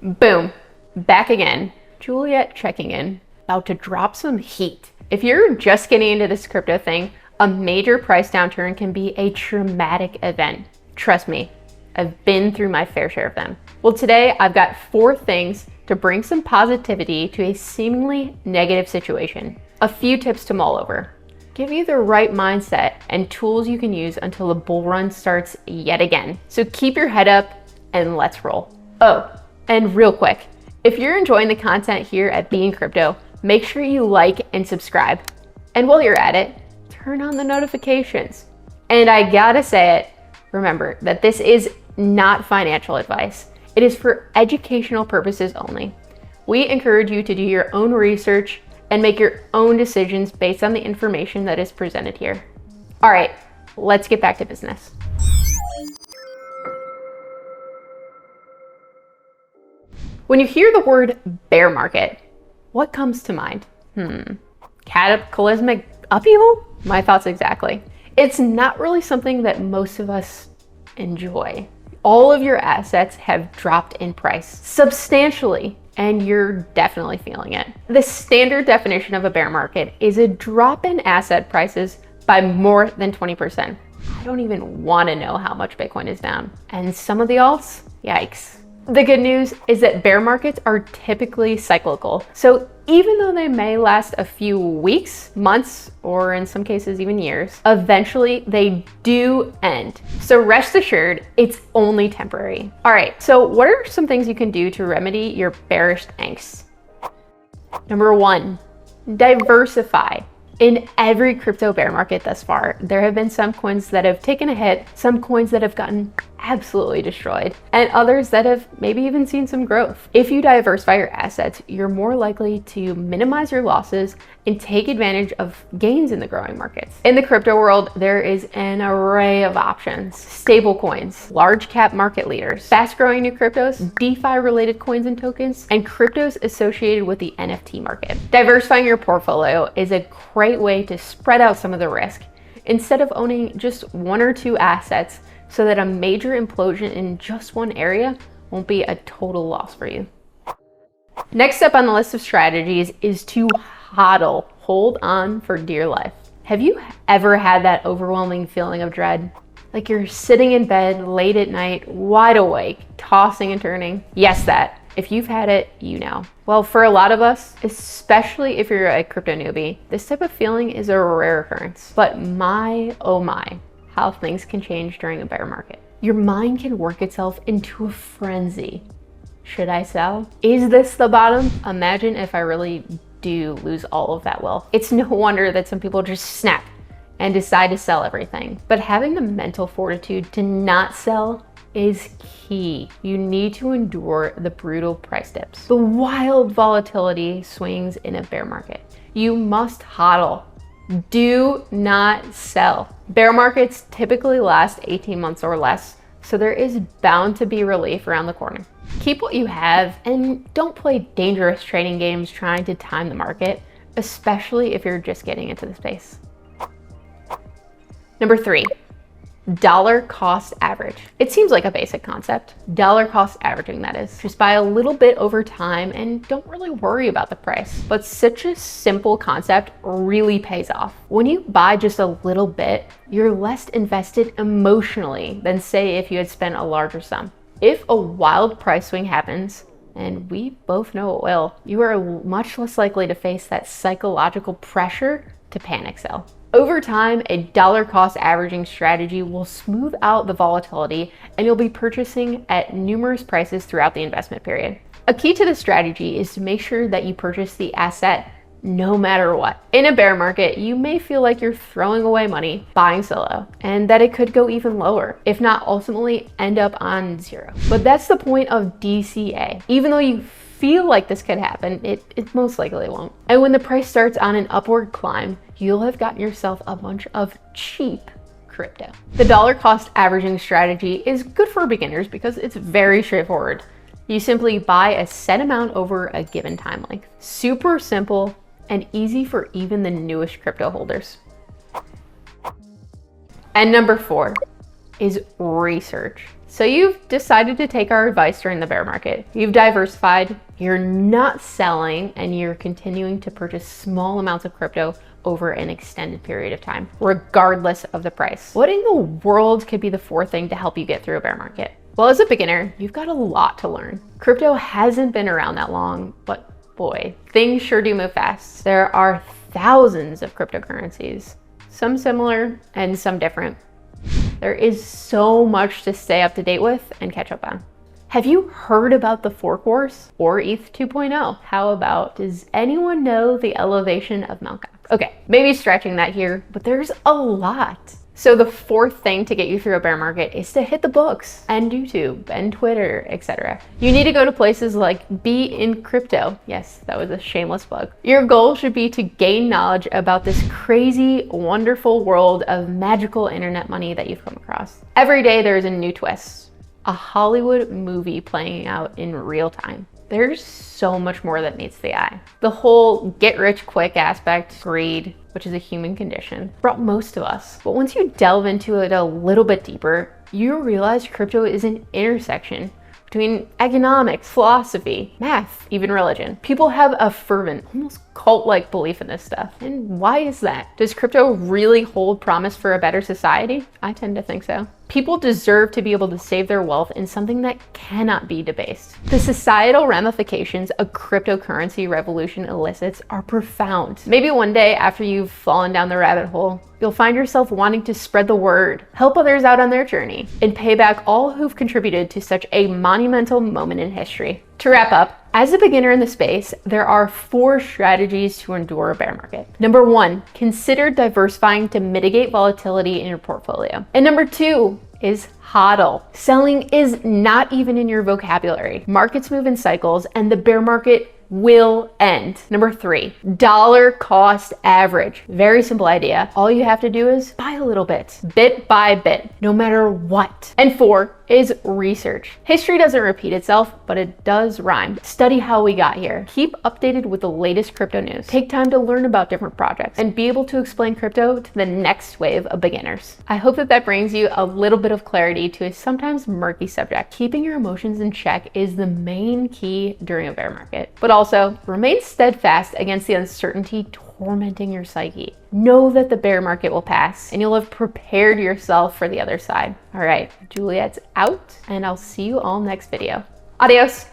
Boom, back again. Juliet checking in, about to drop some heat. If you're just getting into this crypto thing, a major price downturn can be a traumatic event. Trust me, I've been through my fair share of them. Well, today I've got 4 things to bring some positivity to a seemingly negative situation. A few tips to mull over. Give you the right mindset and tools you can use until the bull run starts yet again. So keep your head up and let's roll. Oh, and real quick, if you're enjoying the content here at Being Crypto, make sure you like and subscribe. And while you're at it, turn on the notifications. And I gotta say it, remember that this is not financial advice. It is for educational purposes only. We encourage you to do your own research and make your own decisions based on the information that is presented here. All right, let's get back to business. When you hear the word bear market, what comes to mind? Cataclysmic upheaval? My thoughts exactly. It's not really something that most of us enjoy. All of your assets have dropped in price substantially, and you're definitely feeling it. The standard definition of a bear market is a drop in asset prices by more than 20%. I don't even want to know how much Bitcoin is down. And some of the alts, yikes. The good news is that bear markets are typically cyclical. So even though they may last a few weeks, months, or in some cases even years, eventually they do end. So rest assured, it's only temporary. All right, so what are some things you can do to remedy your bearish angst? Number 1, diversify. In every crypto bear market thus far, there have been some coins that have taken a hit, some coins that have gotten absolutely destroyed, and others that have maybe even seen some growth. If you diversify your assets, you're more likely to minimize your losses and take advantage of gains in the growing markets. In the crypto world, there is an array of options: stable coins, large cap market leaders, fast growing new cryptos, DeFi related coins and tokens, and cryptos associated with the NFT market. Diversifying your portfolio is a great way to spread out some of the risk instead of owning just 1 or 2 assets, so that a major implosion in just one area won't be a total loss for you. Next up on the list of strategies is to HODL, hold on for dear life. Have you ever had that overwhelming feeling of dread? Like you're sitting in bed late at night, wide awake, tossing and turning? Yes, that. If you've had it, you know. Well, for a lot of us, especially if you're a crypto newbie, this type of feeling is a rare occurrence. But my, oh my, how things can change during a bear market. Your mind can work itself into a frenzy. Should I sell? Is this the bottom? Imagine if I really do lose all of that wealth. It's no wonder that some people just snap and decide to sell everything. But having the mental fortitude to not sell is key. You need to endure the brutal price dips, the wild volatility swings in a bear market. You must HODL. Do not sell. Bear markets typically last 18 months or less, so there is bound to be relief around the corner. Keep what you have and don't play dangerous trading games trying to time the market, especially if you're just getting into the space. Number 3, dollar cost average. It seems like a basic concept. Dollar cost averaging, that is. Just buy a little bit over time and don't really worry about the price. But such a simple concept really pays off. When you buy just a little bit, you're less invested emotionally than say if you had spent a larger sum. If a wild price swing happens, and we both know it will, you are much less likely to face that psychological pressure to panic sell. Over time, a dollar cost averaging strategy will smooth out the volatility and you'll be purchasing at numerous prices throughout the investment period. A key to the strategy is to make sure that you purchase the asset no matter what. In a bear market, you may feel like you're throwing away money buying solo and that it could go even lower, if not ultimately end up on zero. But that's the point of DCA. Even though you feel like this could happen, it most likely won't. And when the price starts on an upward climb, you'll have gotten yourself a bunch of cheap crypto. The dollar cost averaging strategy is good for beginners because it's very straightforward. You simply buy a set amount over a given time length. Super simple and easy for even the newest crypto holders. And number 4 is research. So you've decided to take our advice during the bear market. You've diversified, you're not selling, and you're continuing to purchase small amounts of crypto over an extended period of time, regardless of the price. What in the world could be the fourth thing to help you get through a bear market? Well, as a beginner, you've got a lot to learn. Crypto hasn't been around that long, but boy, things sure do move fast. There are thousands of cryptocurrencies, some similar and some different. There is so much to stay up to date with and catch up on. Have you heard about the fork wars or ETH 2.0? How about, does anyone know the elevation of Mt. Gox? Okay, maybe stretching that here, but there's a lot. So the fourth thing to get you through a bear market is to hit the books and YouTube and Twitter, etc. You need to go to places like Be in Crypto. Yes, that was a shameless plug. Your goal should be to gain knowledge about this crazy, wonderful world of magical internet money that you've come across. Every day there's a new twist, a Hollywood movie playing out in real time. There's so much more that meets the eye. The whole get rich quick aspect, greed, which is a human condition, brought most of us. But once you delve into it a little bit deeper, you realize crypto is an intersection between economics, philosophy, math, even religion. People have a fervent, almost cult-like belief in this stuff. And why is that? Does crypto really hold promise for a better society? I tend to think so. People deserve to be able to save their wealth in something that cannot be debased. The societal ramifications a cryptocurrency revolution elicits are profound. Maybe one day after you've fallen down the rabbit hole, you'll find yourself wanting to spread the word, help others out on their journey, and pay back all who've contributed to such a monumental moment in history. To wrap up, as a beginner in the space, there are 4 strategies to endure a bear market. Number 1, consider diversifying to mitigate volatility in your portfolio. And number 2 is HODL. Selling is not even in your vocabulary. Markets move in cycles, and the bear market will end. Number 3, dollar cost average. Very simple idea. All you have to do is buy a little bit by bit, no matter what. And 4 is research. History doesn't repeat itself, but it does rhyme. Study how we got here. Keep updated with the latest crypto news. Take time to learn about different projects and be able to explain crypto to the next wave of beginners. I hope that brings you a little bit of clarity to a sometimes murky subject. Keeping your emotions in check is the main key during a bear market, but also remain steadfast against the uncertainty tormenting your psyche. Know that the bear market will pass and you'll have prepared yourself for the other side. All right, Juliet's out, and I'll see you all next video. Adios.